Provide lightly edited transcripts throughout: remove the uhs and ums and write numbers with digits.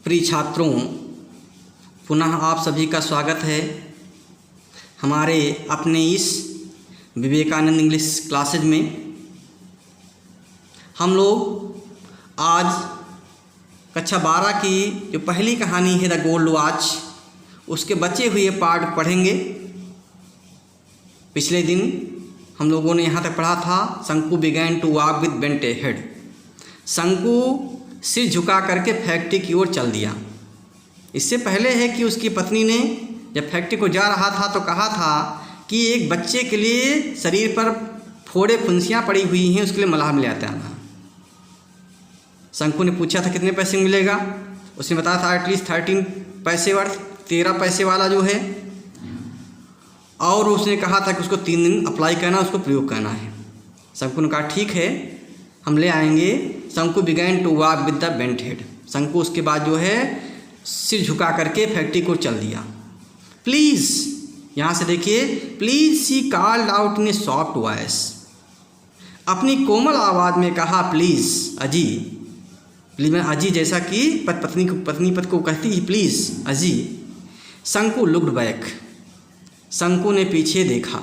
प्रिय छात्रों, पुनः आप सभी का स्वागत है हमारे अपने इस विवेकानंद इंग्लिश क्लासेज में। हम लोग आज कक्षा 12 की जो पहली कहानी है द गोल्ड वॉच, उसके बचे हुए पार्ट पढ़ेंगे। पिछले दिन हम लोगों ने यहाँ तक पढ़ा था, Shanku began to walk with bent head. Shanku सिर झुका करके फैक्ट्री की ओर चल दिया। इससे पहले है कि उसकी पत्नी ने जब फैक्ट्री को जा रहा था तो कहा था कि एक बच्चे के लिए शरीर पर फोड़े फुंसियाँ पड़ी हुई हैं, उसके लिए मलहम ले आते आना। शंकु ने पूछा था कितने पैसे मिलेगा। उसने बताया था एटलीस्ट 13 पैसे वर्थ, 13 पैसे वाला जो है। और उसने कहा था कि उसको 3 दिन अप्लाई करना, उसको प्रयोग करना है। शंकु ने कहा ठीक है, हम ले आएंगे। Shanku began to walk with the bent head. Shanku उसके बाद जो है सिर झुका करके फैक्ट्री को चल दिया। प्लीज़, यहाँ से देखिए, please she called out in A soft voice. अपनी कोमल आवाज़ में कहा प्लीज़ अजी। प्लीज में अजी जैसा कि पत्नी पद को कहती है प्लीज़ अजी। शंकु लुक्ड बैक। शंकु ने पीछे देखा।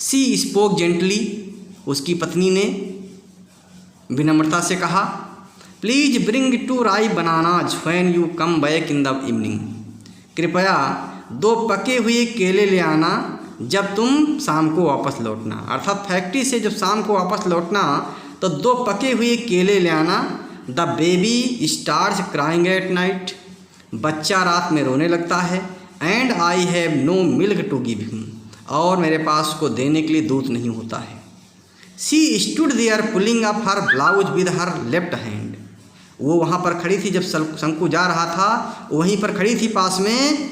सी स्पोक जेंटली। उसकी पत्नी ने विनम्रता से कहा प्लीज ब्रिंग 2 राई bananas when you come back in the evening. कृपया 2 पके हुए केले ले आना जब तुम शाम को वापस लौटना। अर्थात फैक्ट्री से जब शाम को वापस लौटना तो 2 पके हुए केले ले आना। The baby starts crying at night. बच्चा रात में रोने लगता है। And I have no milk to give him. और मेरे पास उसको देने के लिए दूध नहीं होता है। She stood there pulling up her blouse with her left hand. वो वहाँ पर खड़ी थी जब शंकु जा रहा था, वहीं पर खड़ी थी पास में।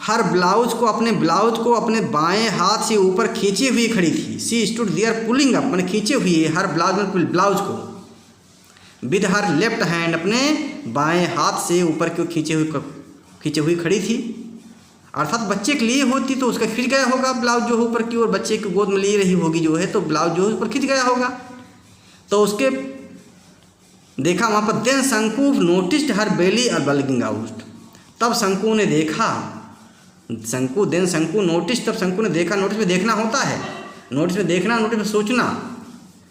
हर ब्लाउज को अपने बाएं हाथ से ऊपर खींचे हुए खड़ी थी। She stood there pulling up, मैंने खींचे हुए हर ब्लाउज को, विद हर लेफ्ट हैंड, अपने बाएं हाथ से ऊपर क्यों खींचे हुई खड़ी थी। अर्थात बच्चे के लिए होती तो उसका खिंच गया होगा ब्लाउज जो है ऊपर की ओर, बच्चे की गोद में ले रही होगी जो है, तो ब्लाउज जो है ऊपर खिंच गया होगा। तो उसके देखा वहाँ पर। देन शंकु नोटिस्ड हर बेली और बल्गिंग आउट। तब शंकु ने देखा, तब शंकु ने देखा। नोटिस में देखना होता है, नोटिस में देखना, नोटिस में सोचना।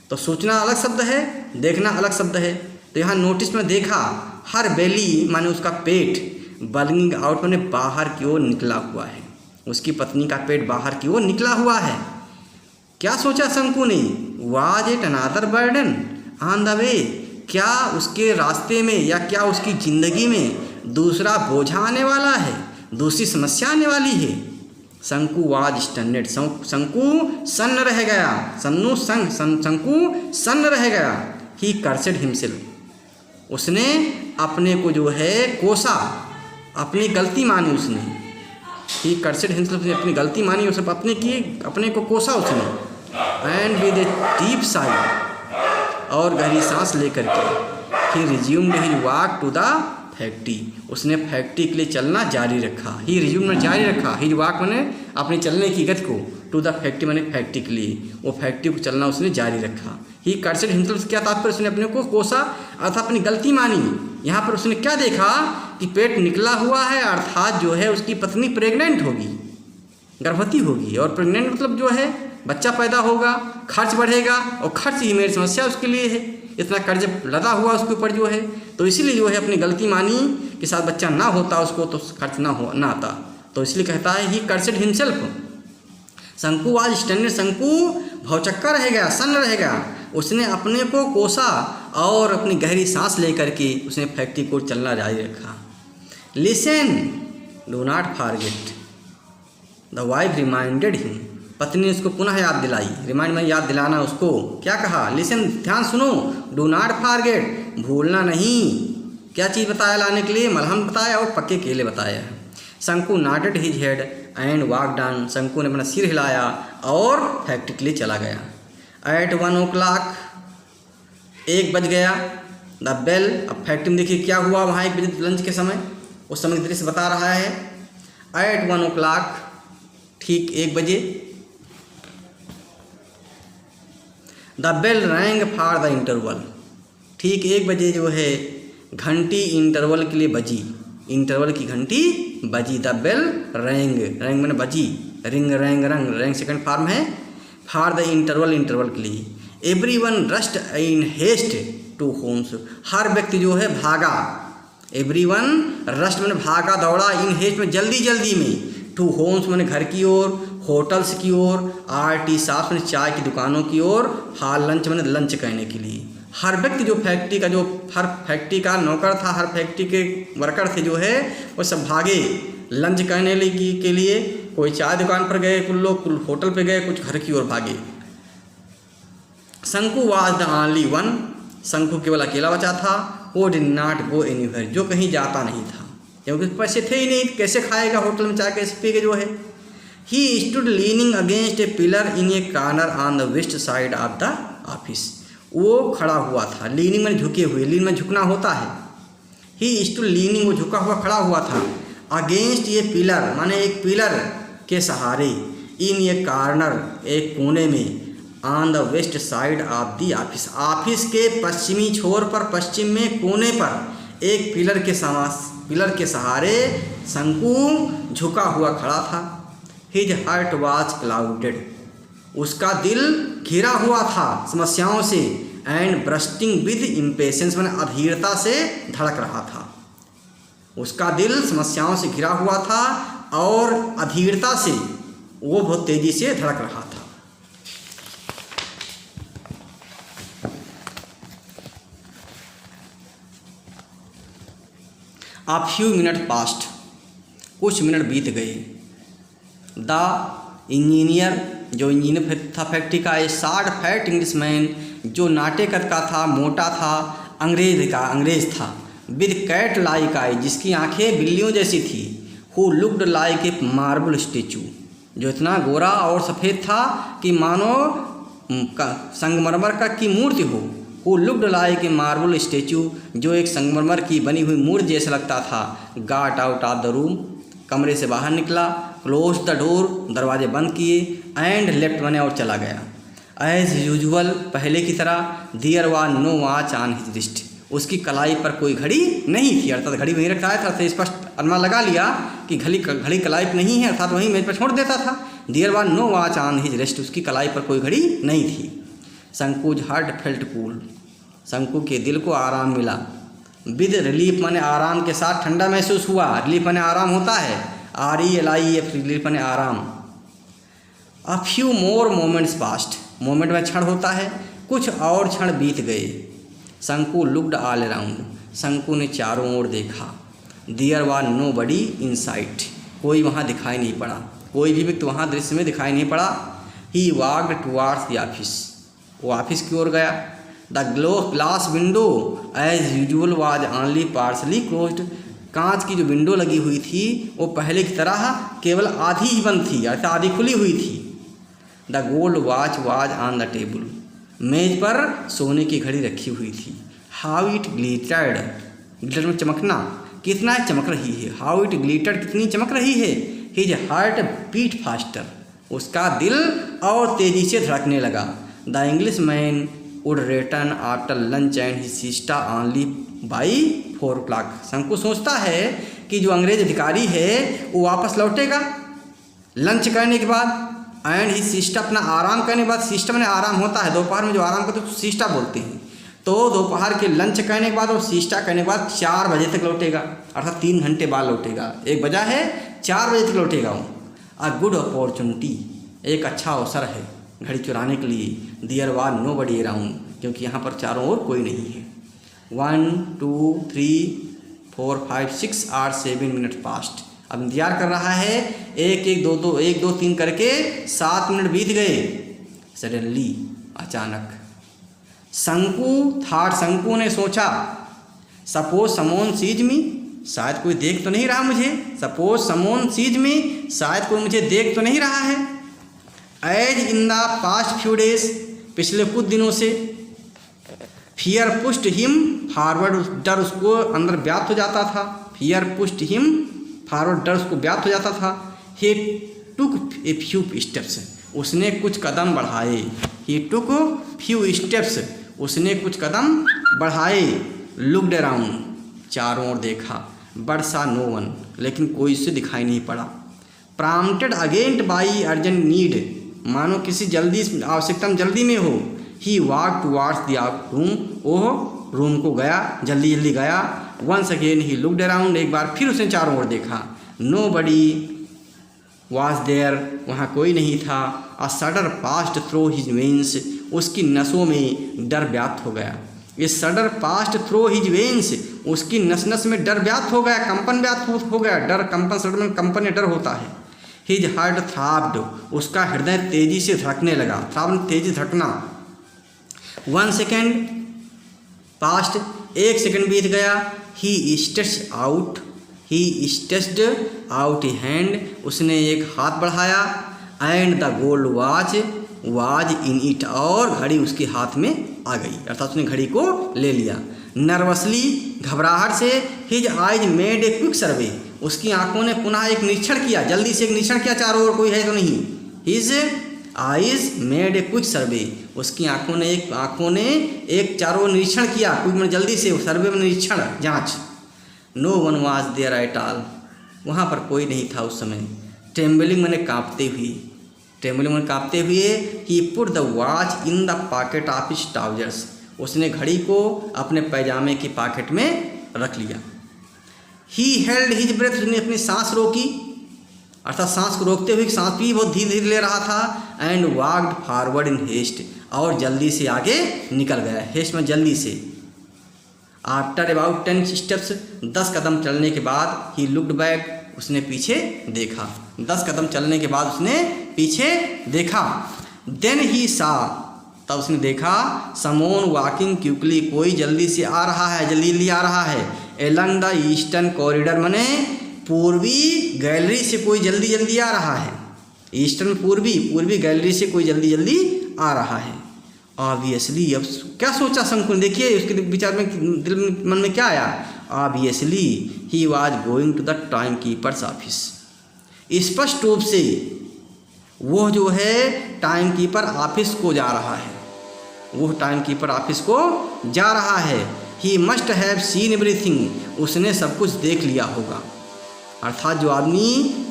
तो सोचना अलग शब्द है, देखना अलग शब्द है। तो यहाँ नोटिस में देखा, हर बेली माने उसका पेट, बल्गिंग आउट माने बाहर की ओर निकला हुआ है। उसकी पत्नी का पेट बाहर की ओर निकला हुआ है। क्या सोचा शंकु ने? Was it another burden on the way. क्या उसके रास्ते में या क्या उसकी ज़िंदगी में दूसरा बोझा आने वाला है, दूसरी समस्या आने वाली है? शंकु वाज स्टन्नेड। शंकु सन्न रह गया। शंकु सन्न रह गया। ही कर्सेड हिमसेल्फ। उसने अपने को जो है कोसा, अपनी गलती मानी उसने। ही कर्सेड हिमसेल्फ, ने अपनी गलती मानी, उसे अपने को कोसा उसने। And with a deep sigh, और गहरी सांस लेकर के ही resumed his walk to the factory. उसने फैक्ट्री के लिए चलना जारी रखा। ही रिज्यूम जारी रखा, हिज वॉक मैंने अपने चलने की गति को, टू द फैक्ट्री मैंने फैक्ट्री के लिए, वो फैक्ट्री को चलना उसने जारी रखा। ही कर्सेड हिमसेल्फ, क्या तात्पर्य? उसने अपने को कोसा अर्थात अपनी गलती मानी। यहाँ पर उसने क्या देखा कि पेट निकला हुआ है, अर्थात जो है उसकी पत्नी प्रेग्नेंट होगी, गर्भवती होगी। और प्रेग्नेंट मतलब जो है बच्चा पैदा होगा, खर्च बढ़ेगा, और खर्च ही मेरी समस्या उसके लिए है। इतना कर्ज लदा हुआ उसके ऊपर जो है, तो इसीलिए जो है अपनी गलती मानी कि साथ बच्चा ना होता उसको तो खर्च ना आता। तो इसलिए कहता है ही कर्सेड हिमसेल्फ। शंकु आज स्टैंडर्ड, शंकु भौचक्का रह गया, सन्न रह गया। उसने अपने को कोसा और अपनी गहरी सांस लेकर के उसने फैक्ट्री को चलना जारी रखा। Listen, do not forget, the wife reminded him. पत्नी ने उसको पुनः याद दिलाई। रिमाइंड में याद दिलाना उसको। क्या कहा? लिसन, ध्यान सुनो। डू नॉट फॉरगेट, भूलना नहीं। क्या चीज़ बताया लाने के लिए? मलहम बताया और पक्के केले बताया। शंकु noted his head and walk down. शंकु ने अपना सिर हिलाया और फैक्ट्री के लिए चला गया। एट 1 o'clock, 1 बज गया। द बेल, अब फैक्ट्री में देखिए क्या हुआ वहाँ 1 बजे लंच के समय, उस समय दृश्य बता रहा है। एट 1 o'clock, ठीक 1 बजे, the bell rang for the interval. ठीक 1 बजे जो है घंटी इंटरवल के लिए बजी, इंटरवल की घंटी बजी। द बेल रैंग, रैंग मैंने बजी, ring rang rung, rang second form है। फॉर द इंटरवल, इंटरवल के लिए। Everyone rushed in haste to homes, हर व्यक्ति जो है भागा। एवरीवन रश्ड मैंने भागा दौड़ा, इन हेस्ट में जल्दी जल्दी में, टू होम्स मैंने घर की ओर, होटल्स की ओर, आर टी शॉप्स मैंने चाय की दुकानों की ओर, फॉर लंच मैंने लंच करने के लिए। हर व्यक्ति जो फैक्ट्री का, जो हर फैक्ट्री का नौकर था, हर फैक्ट्री के वर्कर थे जो है, वो सब भागे लंच करने के लिए। कोई चाय दुकान पर गए, कुछ लोग कुछ होटल पे गए, कुछ घर की ओर भागे। शंकु वाज द ओनली वन, शंकु केवल अकेला बचा था। वो डिड नॉट गो एनीवेयर, जो कहीं जाता नहीं था, क्योंकि पैसे थे ही नहीं, कैसे खाएगा होटल में चाय, कैसे पिएगा जो है। He stood leaning against A pillar in A corner on the west side of the office, वो खड़ा हुआ था। लीनिंग में झुके हुए, लीन में झुकना होता है। ही स्टूड लीनिंग, वो झुका हुआ खड़ा हुआ था। अगेंस्ट ये पिलर माने एक पिलर के सहारे, इन ये कॉर्नर एक कोने में, on the west side of the office, office के पश्चिमी छोर पर, पश्चिम में कोने पर एक पिलर के सहारे शंकु झुका हुआ खड़ा था। हिज हार्ट वाज क्लाउडेड, उसका दिल घिरा हुआ था समस्याओं से। एंड ब्रस्टिंग विद इम्पेशेंस, मैंने अधीरता से धड़क रहा था। उसका दिल समस्याओं से घिरा हुआ था और अधीरता से वो बहुत तेजी से धड़क रहा था। A few minutes passed, कुछ मिनट बीत गए। द इंजीनियर, जो इंजीनियर था फैक्ट्री का, ए शार्ट फैट इंग्लिशमैन, जो नाटे कद का था, मोटा था, अंग्रेज था। विद कैट लाइक आई, जिसकी आंखें बिल्लियों जैसी थी। Who looked like a marble statue, जो इतना गोरा और सफ़ेद था कि मानो संगमरमर का की मूर्ति हो। Who looked like a marble statue, जो एक संगमरमर की बनी हुई मूर्ति जैसा लगता था। Got out of the room, कमरे से बाहर निकला। क्लोज द डोर, दरवाजे बंद किए। एंड लेफ्ट मैंने और चला गया। एज यूजुअल, पहले की तरह। There was no watch on his wrist, उसकी कलाई पर कोई घड़ी नहीं थी, अर्थात घड़ी वहीं रखा था। तो स्पष्ट अनुमान लगा लिया कि घड़ी कलाई पर नहीं है, अर्थात वहीं मेज पर छोड़ देता था। There was no watch on his wrist, उसकी कलाई पर कोई घड़ी नहीं थी। शंकुज हार्ट फेल्ट कूल, शंकु के दिल को आराम मिला। विद रिलीफ माने आराम के साथ ठंडा महसूस हुआ। रिलीफ माने आराम होता है, RELIEF, रिलीफ माने आराम। A few more moments past, moment में क्षण होता है, कुछ और क्षण बीत गए। शंकु लुक्ड ऑल अराउंड, शंकु ने चारों ओर देखा। There was nobody in sight, कोई वहाँ दिखाई नहीं पड़ा, कोई भी व्यक्ति वहाँ दृश्य में दिखाई नहीं पड़ा। He walked towards the office, वो ऑफिस की ओर गया। The glass window as usual was only partially closed, कांच की जो विंडो लगी हुई थी वो पहले की तरह केवल आधी ही बंद थी, अर्थात आधी खुली हुई थी। The gold watch was on the table, मेज पर सोने की घड़ी रखी हुई थी। हाउ इट ग्लिटर्ड, ग्लिटर में चमकना, कितना चमक रही है। हाउ इट ग्लिटर्ड, कितनी चमक रही है। हिज हार्ट बीट फास्टर, उसका दिल और तेजी से धड़कने लगा। The English man would return after lunch and his sister only by 4 o'clock, शंकु सोचता है कि जो अंग्रेज अधिकारी है वो वापस लौटेगा लंच करने के बाद। एंड हिज सिस्टर, अपना आराम करने के बाद। सिस्टर में आराम होता है, दोपहर में जो आराम करते हैं तो सिस्टा बोलते हैं। तो दोपहर के लंच करने के बाद और सिस्टा करने के बाद 4 बजे तक लौटेगा, अर्थात 3 घंटे बाद लौटेगा। 1 बजा है, 4 बजे तक लौटेगा वो। अ गुड अपॉर्चुनिटी, एक अच्छा अवसर है घड़ी चुराने के लिए। देयर वाज नोबडी अराउंड, क्योंकि यहाँ पर चारों ओर कोई नहीं है। 1 2 3 4 5 6 8 7 मिनट पास्ट, अब इंतजार कर रहा है। 1 1 2 2 1 2 3 करके 7 मिनट बीत गए। सडनली, अचानक। शंकु ने सोचा, सपोज समोन सीज मी, शायद कोई देख तो नहीं रहा मुझे। सपोज समोन सीज मी, शायद कोई मुझे देख तो नहीं रहा है। As in the past few days, पिछले कुछ दिनों से। फियर पुश्ड हिम फॉरवर्ड, डर उसको अंदर व्याप्त हो जाता था। फियर पुश्ड हिम फॉरवर्ड, डर उसको व्याप्त हो जाता था। He took a few steps, उसने कुछ कदम बढ़ाए। ही टुक फ्यू स्टेप्स, उसने कुछ कदम बढ़ाए। लुक्ड अराउंड, चारों ओर देखा, बट सा नो वन, लेकिन कोई उसे दिखाई नहीं पड़ा। Prompted against by urgent need, मानो किसी जल्दी आवश्यकता में जल्दी में हो, he walk towards the room, वो रूम को गया, जल्दी जल्दी गया। Once again he looked around, एक बार फिर उसने चारों ओर देखा। नो बडी वॉज देयर, वहाँ कोई नहीं था। A shudder passed through his veins, उसकी नसों में डर व्याप्त हो गया। ये shudder passed through his veins, उसकी नस नस में डर व्याप्त हो गया, कंपन व्याप्त हो गया। डर, कंपन, शडर में कंपन या डर होता है। हिज हार्ट थ्रॉब्ड, उसका हृदय तेजी से धड़कने लगा। थ्रॉब तेजी धड़कना। 1 सेकेंड पास्ट, 1 सेकेंड बीत गया। ही स्ट्रेच्ड आउट हैंड, उसने एक हाथ बढ़ाया। And the gold was in it, और घड़ी उसके हाथ में आ गई, अर्थात उसने घड़ी को ले लिया। नर्वसली, घबराहट से, his eyes made a quick survey, उसकी आंखों ने पुनः एक निरीक्षण किया, जल्दी से एक निरीक्षण किया चारों ओर कोई है तो नहीं। His eyes made a quick survey, उसकी आंखों ने एक चारों ओर निरीक्षण किया, क्विक में जल्दी से, सर्वे में निरीक्षण, जांच। No one was there at all, वहाँ पर कोई नहीं था उस समय। ट्रेम्बलिंग मैंने काँपते हुए, he put the watch in the pocket of his trousers, उसने घड़ी को अपने पैजामे की पॉकेट में रख लिया। ही हेल्ड हिज ब्रेथ, उसने अपनी सांस रोकी, अर्थात सांस को रोकते हुए, सांस भी बहुत धीरे धीरे ले रहा था। And walked forward in haste, और जल्दी से आगे निकल गया, हेस्ट में जल्दी से। आफ्टर अबाउट 10 स्टेप्स, 10 कदम चलने के बाद, ही लुक्ड बैक, उसने पीछे देखा। 10 कदम चलने के बाद उसने पीछे देखा। देन ही सा, तब उसने देखा, समोन वॉकिंग क्विकली, कोई जल्दी से आ रहा है, जल्दी आ रहा है। एलंग द ईस्टर्न कॉरिडोर, माने पूर्वी गैलरी से कोई जल्दी आ रहा है। ईस्टर्न पूर्वी गैलरी से कोई जल्दी आ रहा है। ऑब्वियसली, अब क्या सोचा शंकु ने, देखिए उसके विचार में, दिल में, मन में क्या आया। Obviously he was going to the time keeper's office, स्पष्ट रूप से वो जो है टाइम कीपर ऑफिस को जा रहा है, वो टाइम कीपर ऑफिस को जा रहा है। He must have seen everything, उसने सब कुछ देख लिया होगा, अर्थात जो आदमी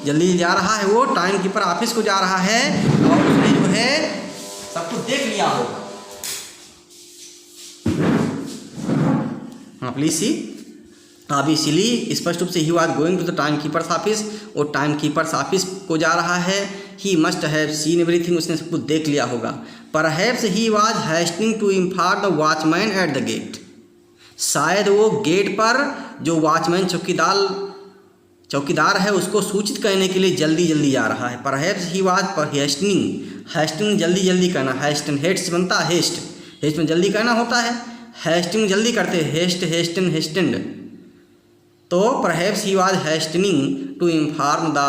जल्दी जा रहा है वो टाइम कीपर ऑफिस को जा रहा है और उसने जो है सब कुछ देख लिया होगा। हाँ प्लीज सी, ऑब्वियसली स्पष्ट रूप से, he was going to the time keeper's office, वो टाइम कीपर्स ऑफिस को जा रहा है। He must have seen everything, उसने सब कुछ देख लिया होगा। Perhaps he was hasting to inform the watchman at the gate, शायद वो गेट पर जो वॉचमैन चौकीदार है उसको सूचित करने के लिए जल्दी आ रहा है। परहैप्स ही वॉज हैस्टिंग जल्दी करना, हेस्ट बनता है, हेस्ट में जल्दी करना होता है, हेस्टिंग जल्दी करते हैं, हेस्टेंड। तो perhaps he was hastening to inform the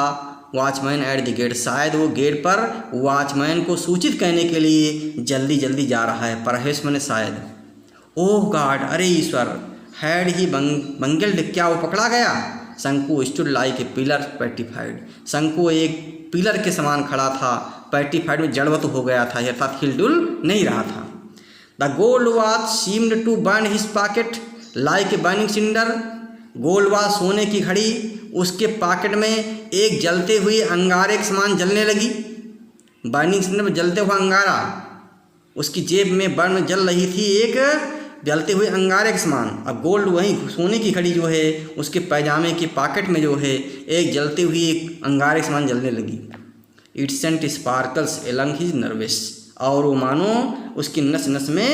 watchman at the gate, शायद वो गेट पर वॉचमैन को सूचित करने के लिए जल्दी जा रहा है। परहैप्स मैंने शायद। ओह गॉड, अरे ईश्वर। हैड ही बंगल्ड, क्या वो पकड़ा गया। शंकु स्टूड लाइक ए पिलर पेटिफाइड, शंकु एक पिलर के समान खड़ा था, पेटिफाइड में जड़वत हो गया था, अर्थात हिलडुल नहीं रहा था। The gold watch seemed to burn his pocket like a burning cinder, gold watch, सोने की घड़ी, उसके पॉकेट में एक जलते हुए अंगारे के समान जलने लगी। बर्निंग सिंडर में जलते हुआ अंगारा, उसकी जेब में बर्न में जल रही थी एक जलते हुए अंगारे के समान। अब गोल्ड, वही सोने की घड़ी जो है उसके पैजामे के पॉकेट में जो है एक जलते हुए एक अंगारे के समान जलने लगी। It sent sparkles along his nervous, और वो मानो उसकी नस नस में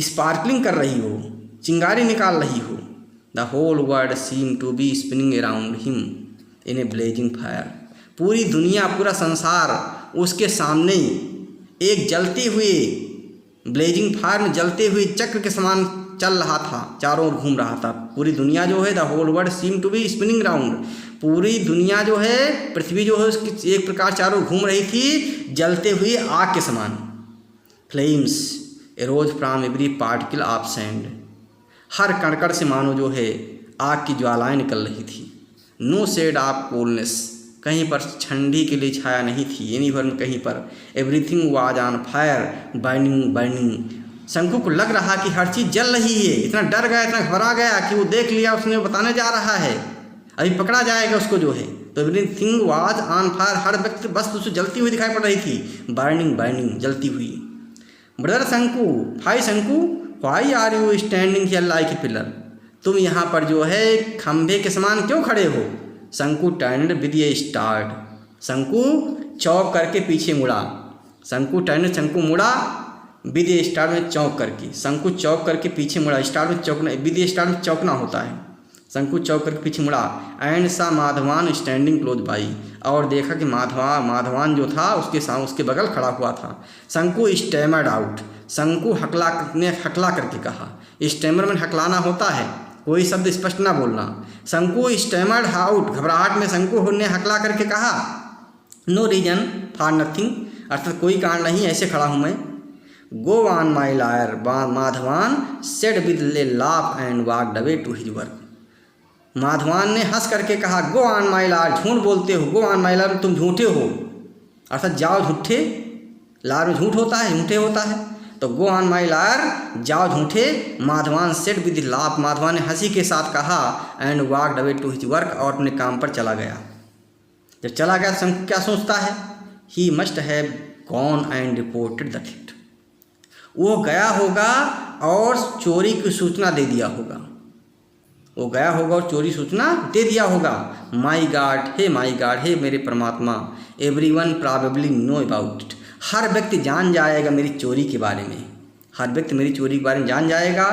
स्पार्कलिंग कर रही हो, चिंगारी निकाल रही हो। The whole world seem to be spinning around him in a blazing fire, पूरी दुनिया, पूरा संसार उसके सामने एक जलते हुए ब्लेजिंग फायर में जलते हुए चक्र के समान चल रहा था, चारों ओर घूम रहा था। पूरी दुनिया जो है, the whole world seem to be spinning round, पूरी दुनिया जो है, पृथ्वी जो है उसकी एक प्रकार चारों ओर घूम रही थी जलते हुए आग के समान। Flames arose from every particle of sand, हर कणकण से मानो जो है आग की ज्वालाएं निकल रही थी। नो शेड ऑफ कोलनेस, कहीं पर ठंडी के लिए छाया नहीं थी, एनीवर में कहीं पर। Everything was on fire, burning, शंकु को लग रहा कि हर चीज़ जल रही है, इतना डर गया, इतना घबरा गया कि वो देख लिया उसने, वो बताने जा रहा है, अभी पकड़ा जाएगा उसको जो है। तो एवरीथिंग वाज ऑन फायर, हर व्यक्ति बस उसे जलती हुई दिखाई पड़ रही थी, बर्निंग बर्निंग, जलती हुई। ब्रदर शंकु, भाई शंकु, why are you standing here like a pillar, तुम यहाँ पर जो है खंभे के समान क्यों खड़े हो। शंकु टर्न्ड विद ए स्टार्ट, शंकु चौंक करके पीछे मुड़ा। शंकु टर्न्ड, शंकु मुड़ा, विद ए स्टार्ट में चौंक करके, शंकु चौंक करके पीछे मुड़ा, स्टार्ट में चौंकना, विद ए स्टार्ट में चौंकना होता है। शंकु चौंक करके पीछे मुड़ा। एंड सा माधवान स्टैंडिंग क्लोज बाई, और देखा कि माधवान जो था उसके बगल खड़ा हुआ था। शंकु स्टैमर्ड आउट, शंकु हकला करके कहा। स्टैमर में हकलाना होता है, कोई शब्द स्पष्ट ना बोलना। शंकु स्टैमर्ड आउट, घबराहट में शंकु ने हकला करके कहा। नो रीजन फॉर नथिंग, अर्थात कोई कारण नहीं, ऐसे खड़ा हूँ मैं। Go on my liar, Madhavan said with a laugh and walked away to his work. Madhavan ने हंस करके कहा, गो ऑन माई लायर, झूठ बोलते हो, गो ऑन माई लायर, तुम झूठे हो, अर्थात जाओ झूठे, लार में झूठ होता है, झूठे होता है, तो गो ऑन माई लायर, जाओ झूठे। Madhavan said with laugh, Madhavan ने हंसी के साथ कहा। And walked away to his work, और अपने काम पर चला गया। जब चला गया शंकु क्या सोचता है, he must have gone and reported the थिट, वो गया होगा और चोरी की सूचना दे दिया होगा, वो गया होगा और चोरी सूचना दे दिया होगा। माई गॉड, हे मेरे परमात्मा, everyone probably know about it, हर व्यक्ति जान जाएगा मेरी चोरी के बारे में, हर व्यक्ति मेरी चोरी के बारे में जान जाएगा।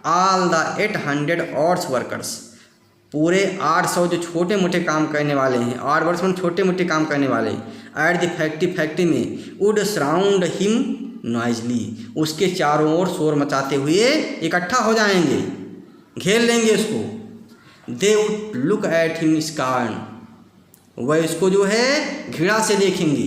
ऑल द 800 ऑड्स वर्कर्स, पूरे 800 जो छोटे मोटे काम करने वाले हैं, 8 वर्ष में छोटे मोटे काम करने वाले, एट द फैक्ट्री में, वुड सराउंड हिम नॉइजली, उसके चारों ओर शोर मचाते हुए इकट्ठा हो जाएंगे, घेर लेंगे उसको। They would look at him scorn, वह इसको जो है घृणा से देखेंगे।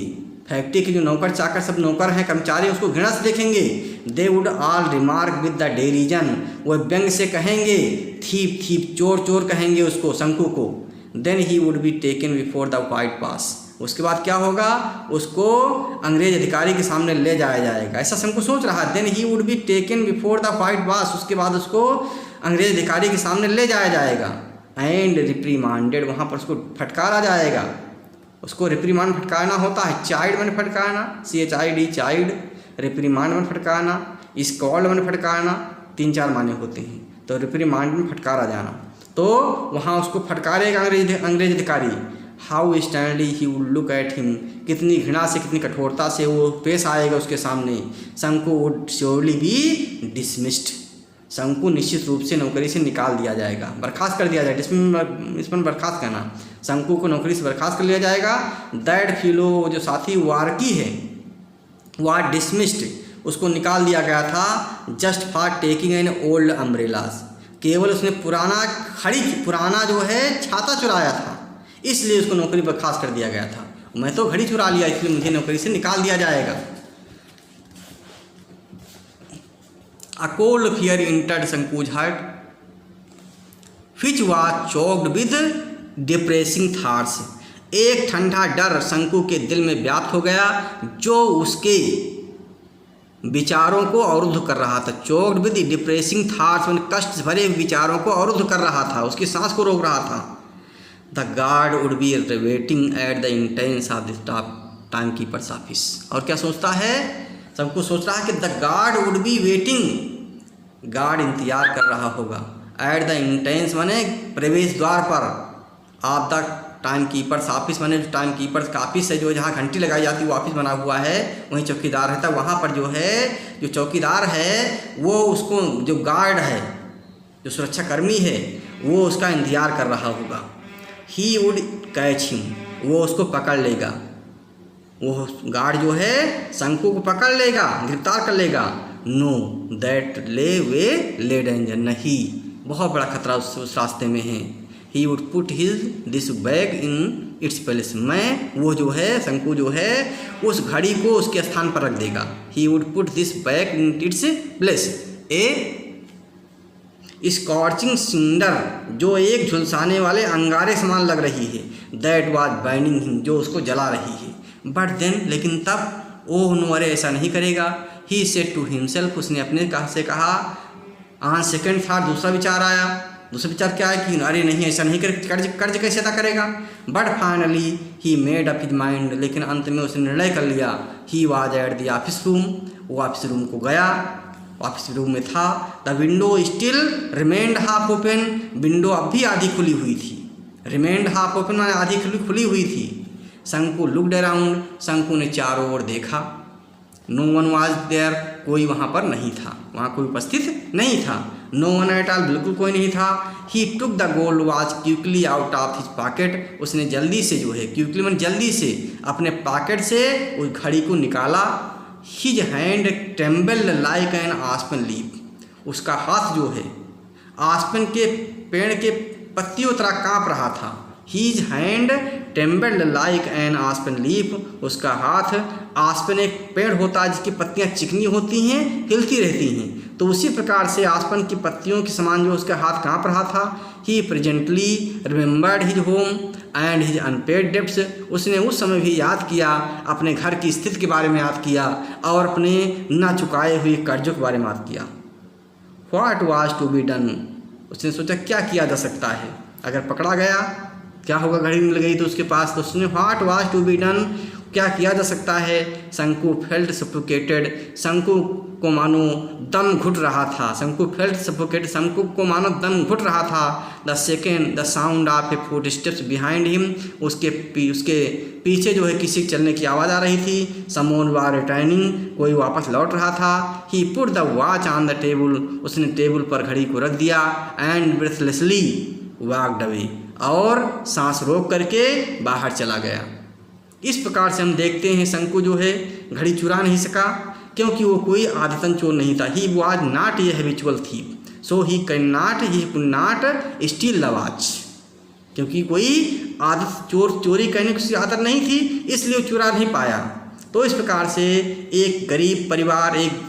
फैक्ट्री के जो नौकर चाकर सब नौकर हैं, कर्मचारी, उसको घृणा से देखेंगे। They would all remark with the derision, वह व्यंग से कहेंगे, थीप थीप, चोर चोर कहेंगे उसको, शंकु को। Then he would be taken before the white pass, उसके बाद क्या होगा, उसको अंग्रेज अधिकारी के सामने ले जाया जाएगा, ऐसा शंकु सोच रहा है। Then he would be taken before the white pass, उसके बाद उसको अंग्रेज अधिकारी के सामने ले जाया जाएगा। एंड रिप्रीमांडेड, वहाँ पर उसको फटकारा जाएगा, उसको रिप्रीमांड फटकारना होता है, चाइल्ड मैंने फटकारना, CHID चाइल्ड, रिप्रीमांड में फटकारना, स्कॉल्ड में फटकारना, 3-4 माने होते हैं। तो रिप्रीमांड में फटकारा जाना, तो वहाँ उसको फटकारेगा अंग्रेज अधिकारी। How स्टैंडली he would look at him, कितनी घृणा से, कितनी कठोरता से वो पेश आएगा उसके सामने। शंकु वुड श्योरली बी डिसमिस्ड, शंकु निश्चित रूप से नौकरी से निकाल दिया जाएगा, बर्खास्त कर दिया जाएगा। इसमें बर्खास्त करना, शंकु को नौकरी से बर्खास्त कर लिया जाएगा। दैट फिलो, जो साथी वार्की है, वार डिसमिस्ड, उसको निकाल दिया गया था। Just for taking an old umbrellas, केवल उसने पुराना जो है छाता चुराया था, इसलिए उसको नौकरी बर्खास्त कर दिया गया था। मैं तो घड़ी चुरा लिया, इसलिए मुझे नौकरी से निकाल दिया जाएगा। A cold fear entered Shanku's heart, which was choked with depressing thoughts. एक ठंडा डर शंकु के दिल में व्याप्त हो गया, जो उसके विचारों को अवरुद्ध कर रहा था। चोक्ड विद डिप्रेसिंग थॉट्स, मैंने कष्ट भरे विचारों को अवरुद्ध कर रहा था, उसकी सांस को रोक रहा था। The guard would be waiting at the intense of the time keeper's office, और क्या सोचता है, सबको सोच रहा है कि the guard would be waiting, guard इंतजार कर रहा होगा, एट द इंटेंस माने प्रवेश द्वार पर, of the time keeper's office माने जो टाइम कीपर्स का ऑफिस है, जो जहाँ घंटी लगाई जाती है वो ऑफिस बना हुआ है, वहीं चौकीदार रहता है। वहाँ पर जो है, जो चौकीदार है वो उसको, जो गार्ड है, जो सुरक्षाकर्मी है, वो उसका इंतजार कर रहा होगा। ही वुड कैच हिम, वो उसको पकड़ लेगा, वो गार्ड जो है शंकु को पकड़ लेगा, गिरफ्तार कर लेगा। नो दैट ले वे ले डेंजर, नहीं, बहुत बड़ा खतरा उस रास्ते में है। ही would put his this bag in its place, मैं वो जो है शंकु जो है उस घड़ी को उसके स्थान पर रख देगा। He would put this bag in its place, scorching cinder, जो एक झुलसाने वाले अंगारे समान लग रही है, दैट वाज बाइंडिंग हिम, जो उसको जला रही है। बट देन, लेकिन तब, ओह नो, अरे ऐसा नहीं करेगा। ही सेड टू हिमसेल्फ, उसने अपने से कहा। सेकंड था, दूसरा विचार आया। दूसरा विचार क्या है कि अरे नहीं, ऐसा नहीं कर, कर्ज कैसे अदा करेगा। But finally he made up his mind, लेकिन अंत में उसने निर्णय कर लिया। He was at the office room, वो ऑफिस रूम को गया, ऑफिस रूम में था। The window still remained half open, window अब भी आधी खुली हुई थी। रिमेंड हाफ ओपन माने आधी खुली हुई थी। शंकु लुक्ड अराउंड, शंकु ने चारों ओर देखा। नो वन वाज देयर, कोई वहाँ पर नहीं था, वहाँ कोई उपस्थित नहीं था। नो वन एट ऑल, बिल्कुल कोई नहीं था। He took the gold watch quickly out of his pocket, उसने जल्दी से जो है, क्विकली मैंने जल्दी से अपने पॉकेट से उस घड़ी को निकाला। His hand trembled like an aspen leaf, उसका हाथ जो है आस्पन के पेड़ के पत्तियों तरह काँप रहा था। His hand trembled like an aspen leaf, उसका हाथ, आस्पन एक पेड़ होता है जिसकी पत्तियां चिकनी होती हैं, हिलती रहती हैं, तो उसी प्रकार से आस्पन की पत्तियों के समान जो उसका हाथ काँप रहा था। He presently remembered his home and his unpaid debts, उसने उस समय भी याद किया, अपने घर की स्थिति के बारे में याद किया और अपने न चुकाए हुए कर्जों के बारे में याद किया। What was to be done, उसने सोचा क्या किया जा सकता है, अगर पकड़ा गया क्या होगा, घड़ी मिल गई तो उसके पास। तो उसने what was to be done, क्या किया जा सकता है। शंकु फेल्ट सफोकेटेड, शंकु को मानो दम घुट रहा था। शंकु फेल्ट सफोकेटेड, शंकु को मानो दम घुट रहा था। The sound of A foot steps behind him, उसके पीछे जो है किसी चलने की आवाज़ आ रही थी। समवन वाज रिटर्निंग, कोई वापस लौट रहा था। He put the watch on the table, उसने टेबल पर घड़ी को रख दिया। एंड ब्रेथलेसली वॉक्ड अवे, और सांस रोक करके बाहर चला गया। इस प्रकार से हम देखते हैं शंकु जो है घड़ी चुरा नहीं सका, क्योंकि वो कोई आदतन चोर नहीं था। He was not a habitual thief, so he could not steel the watch, क्योंकि कोई आदत चोरी करने की आदत नहीं थी, इसलिए वो चुरा नहीं पाया। तो इस प्रकार से एक गरीब परिवार, एक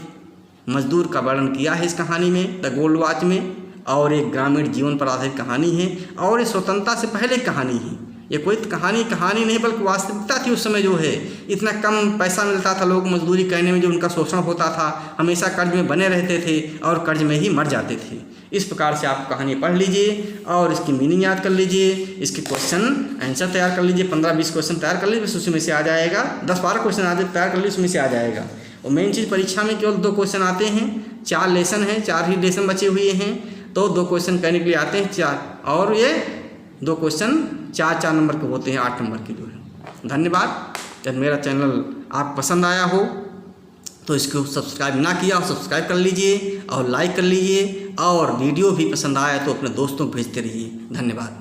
मजदूर का वर्णन किया है इस कहानी में, द गोल्ड वॉच में, और एक ग्रामीण जीवन पर आधारित कहानी है, और ये स्वतंत्रता से पहले कहानी है। ये कोई कहानी नहीं बल्कि वास्तविकता थी। उस समय जो है इतना कम पैसा मिलता था, लोग मजदूरी करने में जो उनका शोषण होता था, हमेशा कर्ज में बने रहते थे और कर्ज में ही मर जाते थे। इस प्रकार से आप कहानी पढ़ लीजिए और इसकी मीनिंग याद कर लीजिए, इसके क्वेश्चन आंसर तैयार कर लीजिए। 15-20 क्वेश्चन तैयार कर लीजिए, बस उसी में से आ जाएगा। 10-12 क्वेश्चन आते तैयार कर लीजिए, उसमें से आ जाएगा। और मेन चीज़, परीक्षा में केवल 2 क्वेश्चन आते हैं, 4 लेसन हैं, 4 ही लेसन बचे हुए हैं, तो 2 क्वेश्चन करने के लिए आते हैं 4, और ये 2 क्वेश्चन 4-4 नंबर के होते हैं, 8 नंबर के जो है। धन्यवाद। जब मेरा चैनल आप पसंद आया हो तो इसको सब्सक्राइब ना किया हो सब्सक्राइब कर लीजिए और लाइक कर लीजिए, और वीडियो भी पसंद आया तो अपने दोस्तों को भेजते रहिए। धन्यवाद।